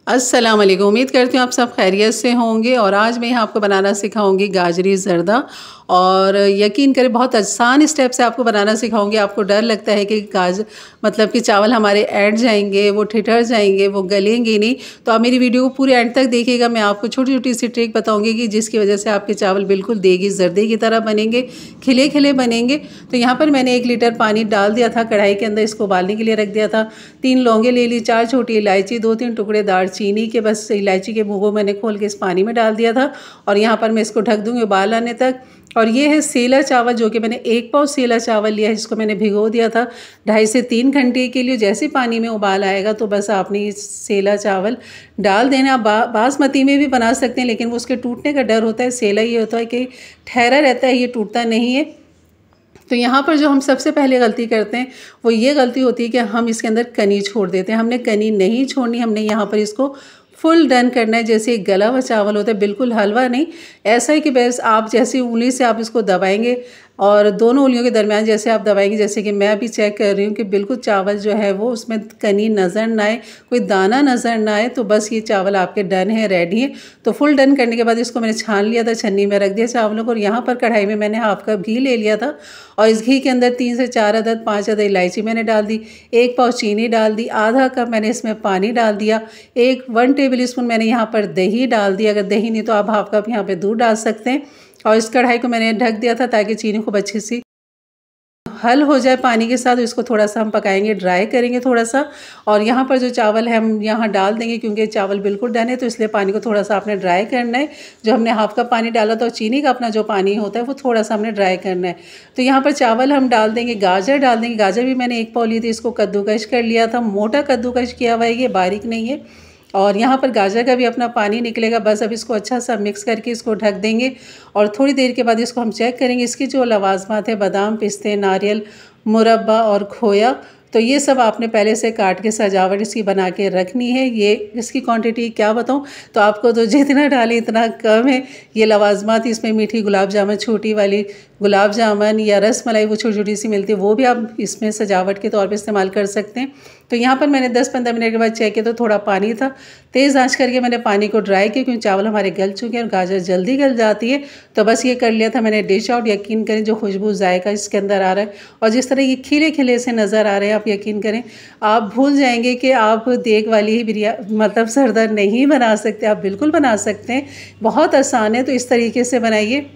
अस्सलाम वालेकुम। उम्मीद करती हूँ आप सब खैरियत से होंगे। और आज मैं यहाँ आपको बनाना सिखाऊंगी गाजरी ज़र्दा। और यकीन करें बहुत आसान स्टेप से आपको बनाना सिखाऊंगी। आपको डर लगता है कि मतलब कि चावल हमारे ऐंठ जाएंगे, वो ठिठर जाएंगे, वो गलेंगे नहीं, तो आप मेरी वीडियो को पूरे एंड तक देखिएगा। मैं आपको छोटी छोटी सी ट्रिक बताऊँगी कि जिसकी वजह से आपके चावल बिल्कुल देगी ज़र्दे की तरह बनेंगे, खिले खिले बनेंगे। तो यहाँ पर मैंने 1 लीटर पानी डाल दिया था कढ़ाई के अंदर, इसको उबालने के लिए रख दिया था। 3 लौंगे ले ली, 4 छोटी इलायची, 2-3 टुकड़े दालचीनी के, बस इलायची के भूगो मैंने खोल के इस पानी में डाल दिया था। और यहाँ पर मैं इसको ढक दूँगी उबाल आने तक। और ये है सेला चावल, जो कि मैंने 1 पाव सेला चावल लिया है, जिसको मैंने भिगो दिया था 2.5 से 3 घंटे के लिए। जैसे पानी में उबाल आएगा तो बस आपने ये सेला चावल डाल देना। बासमती में भी बना सकते हैं, लेकिन वो उसके टूटने का डर होता है। सेला ये होता है कि ठहरा रहता है, ये टूटता नहीं है। तो यहाँ पर जो हम सबसे पहले गलती करते हैं वो ये गलती होती है कि हम इसके अंदर कनी छोड़ देते हैं। हमने कनी नहीं छोड़नी, हमने यहाँ पर इसको फुल डन करना है। जैसे एक गला हुआ चावल होता है, बिल्कुल हलवा नहीं। ऐसा है कि बस आप जैसी उंगली से आप इसको दबाएंगे और दोनों उंगलियों के दरमियान जैसे आप दबाएंगे, जैसे कि मैं अभी चेक कर रही हूँ कि बिल्कुल चावल जो है वो उसमें कनी नज़र ना आए, कोई दाना नज़र ना आए, तो बस ये चावल आपके डन है, रेडी है। तो फुल डन करने के बाद इसको मैंने छान लिया था, छन्नी में रख दिया चावलों को। और यहाँ पर कढ़ाई में मैंने 1/2 कप घी ले लिया था और इस घी के अंदर 3 से 4 अदद 5 अदद इलायची मैंने डाल दी, 1 पाव चीनी डाल दी, आधा कप मैंने इसमें पानी डाल दिया, 1 टेबल स्पून मैंने यहाँ पर दही डाल दिया। अगर दही नहीं तो आप 1/2 कप यहाँ पे दूध डाल सकते हैं। और इस कढ़ाई को मैंने ढक दिया था ताकि चीनी खूब अच्छी सी हल हो जाए पानी के साथ। इसको थोड़ा सा हम पकाएंगे, ड्राई करेंगे थोड़ा सा। और यहाँ पर जो चावल है हम यहाँ डाल देंगे, क्योंकि चावल बिल्कुल डन है, तो इसलिए पानी को थोड़ा सा आपने ड्राई करना है। जो हमने 1/2 कप पानी डाला था और चीनी का अपना जो पानी होता है वो थोड़ा सा हमने ड्राई करना है। तो यहाँ पर चावल हम डाल देंगे, गाजर डाल देंगे। गाजर भी मैंने 1 पाव ली थी, इसको कद्दूकश कर लिया था, मोटा कद्दूकश किया हुआ है, ये बारीक नहीं है। और यहाँ पर गाजर का भी अपना पानी निकलेगा। बस अब इसको अच्छा सा मिक्स करके इसको ढक देंगे। और थोड़ी देर के बाद इसको हम चेक करेंगे। इसकी जो लवाजमात है, बादाम, पिस्ते, नारियल, मुरब्बा और खोया, तो ये सब आपने पहले से काट के सजावट इसकी बना के रखनी है। ये इसकी क्वांटिटी क्या बताऊँ, तो आपको तो जितना डालें इतना कम है। ये लवाजमात इसमें मीठी गुलाब जामुन, छोटी वाली गुलाब जामुन या रस मलाई वो छोटी छोटी सी मिलती है, वो भी आप इसमें सजावट के तौर पे इस्तेमाल कर सकते हैं। तो यहाँ पर मैंने 10-15 मिनट के बाद चेक किया तो थोड़ा पानी था। तेज़ आंच करके मैंने पानी को ड्राई किया, क्योंकि चावल हमारे गल चुके हैं और गाजर जल्दी गल जाती है। तो बस ये कर लिया था मैंने डिश आउट। यकीन करें जो खुशबू जायका इसके अंदर आ रहा है और जिस तरह ये खिले खिले से नज़र आ रहे हैं, आप यकीन करें आप भूल जाएंगे कि आप देग वाली ही मतलब ज़र्दा नहीं बना सकते। आप बिल्कुल बना सकते हैं, बहुत आसान है। तो इस तरीके से बनाइए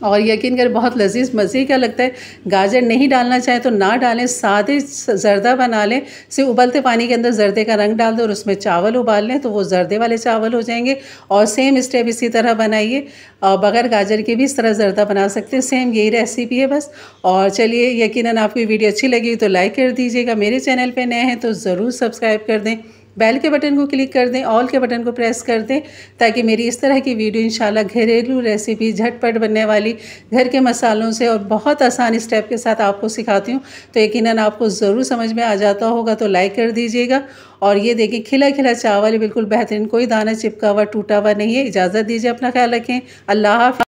और यकीन करें बहुत लजीज मज़े का लगता है। गाजर नहीं डालना चाहे तो ना डालें, सादे ज़र्दा बना लें। सिर्फ उबलते पानी के अंदर ज़र्दे का रंग डाल दो और उसमें चावल उबाल लें, तो वो ज़र्दे वाले चावल हो जाएंगे। और सेम स्टेप इसी तरह बनाइए, और बगैर गाजर के भी इस तरह ज़र्दा बना सकते हैं। सेम यही रेसिपी है बस। और चलिए, यकीनन आपको वीडियो अच्छी लगी तो लाइक कर दीजिएगा। मेरे चैनल पर नए हैं तो ज़रूर सब्सक्राइब कर दें, बेल के बटन को क्लिक कर दें, ऑल के बटन को प्रेस कर दें, ताकि मेरी इस तरह की वीडियो इंशाल्लाह घरेलू रेसिपी झटपट बनने वाली घर के मसालों से और बहुत आसान स्टेप के साथ आपको सिखाती हूँ, तो यकीनन आपको ज़रूर समझ में आ जाता होगा। तो लाइक कर दीजिएगा। और ये देखिए खिला खिला चावल बिल्कुल बेहतरीन, कोई दाना चिपका हुआ टूटा हुआ नहीं है। इजाज़त दीजिए, अपना ख्याल रखें। अल्लाह हाफ़िज़।